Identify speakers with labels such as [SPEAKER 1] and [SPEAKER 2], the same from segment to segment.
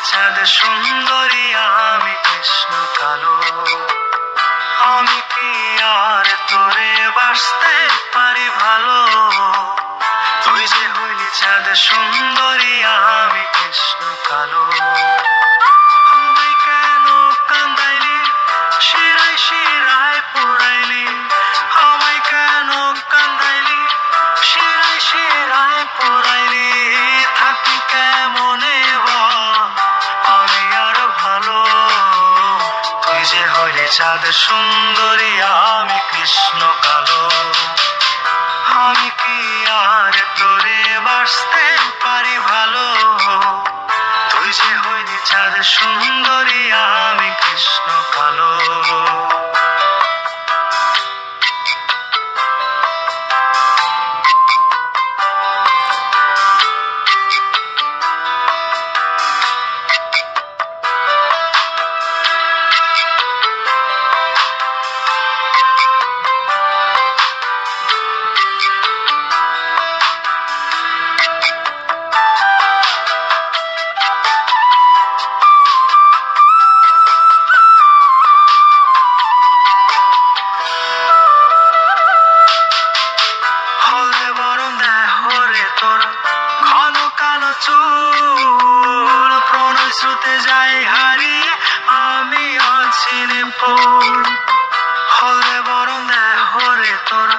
[SPEAKER 1] চাঁদ সুন্দরী আমি কৃষ্ণ কালো। আমি কি আর তোরে বাসতে পারি ভালো? তুই যে হইলি চাঁদ সুন্দরী আমি কৃষ্ণ কালো। আমায় কেন কান্দাইলি, শিরায় শিরায় পোড়াইলি? আমায় কেন কান্দাইলি, শিরায় শিরায় পোড়াইলি? থাকি কেমনে বল আমি আর ভালো? তুই যে হইলি চাঁদ সুন্দরী আমি কৃষ্ণ কালো। আমি কি আর তোরে বাসতে পারি ভালো? তুই যে হইলি চাঁদ সুন্দরী আমি কৃষ্ণ কালো। চুল প্রণয় স্রোতে যাই হারিয়ে আমি অচিনে ফুল। হলে বরং দেহরে তোর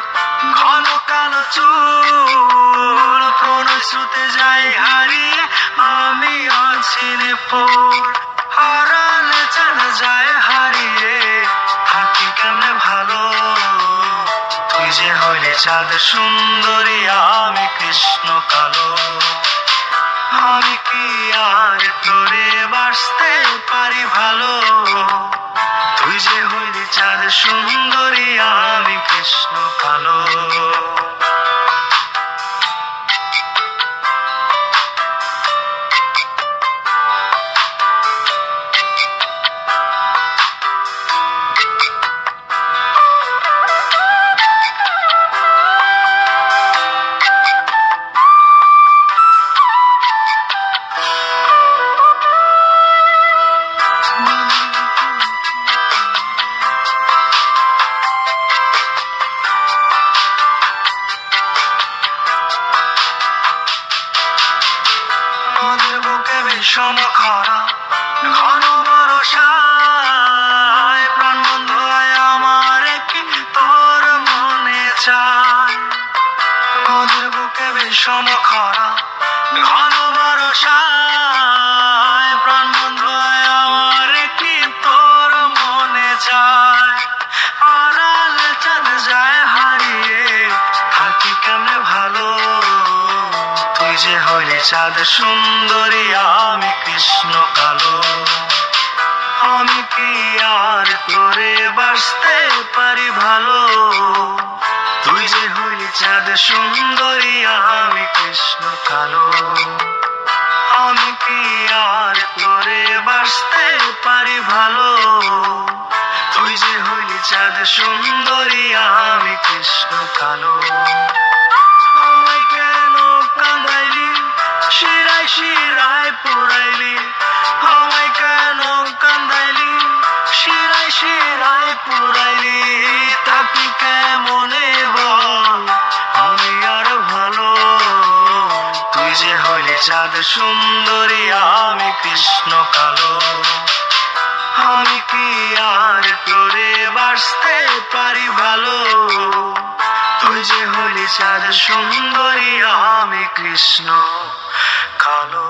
[SPEAKER 1] ঘন কালো চুল প্রণয় স্রোতে যাই হারিয়ে আমি অচিনে ফুল। হারালে চাঁদ যায় হারিয়ে থাকি কেমনে ভালো? তুই যে হইলি চাঁদ সুন্দরী আমি কৃষ্ণ কালো। আমি কি আর তোরে বাসতে পারি ভালো? তুই যে হইলি চাঁদ সুন্দরী আমি কৃষ্ণ কালো। ভীষণ খরা ঘন বরষায় প্রাণ বন্ধু আমার কি তোর মনে চায়? নদীর বুকে ভীষণ খরা ঘন বরষায় প্রাণ বন্ধু আমার কি তোর মনে চায়? আড়ালে চাঁদ যায় হারিয়ে থাকি কেমনে ভালো? তুই যে হইলি চাঁদ সুন্দরী আমি কৃষ্ণ কালো। আমি কি আর তোরে বাসতে পারি ভালো? তুই যে হইলি চাঁদ সুন্দরী আমি কৃষ্ণ কালো। আমি কি আর তোরে বাসতে পারি ভালো? তুই যে হইলি চাঁদ সুন্দরী আমি কৃষ্ণ কালো। আমায় কেন কাঁদাইলি, শিরায় শিরায় পোড়াইলি? আমায় কেন কাঁদাইলি, শিরায় শিরায় পোড়াইলি? থাকি কেমনে বল আমি আর ভালো? তুই যে হইলি চাঁদ সুন্দরী আমি কৃষ্ণ কালো। আমি কি আর তোরে বাসতে পারি ভালো? তুই যে হইলি চাঁদ সুন্দরী আমি কৃষ্ণ কালো।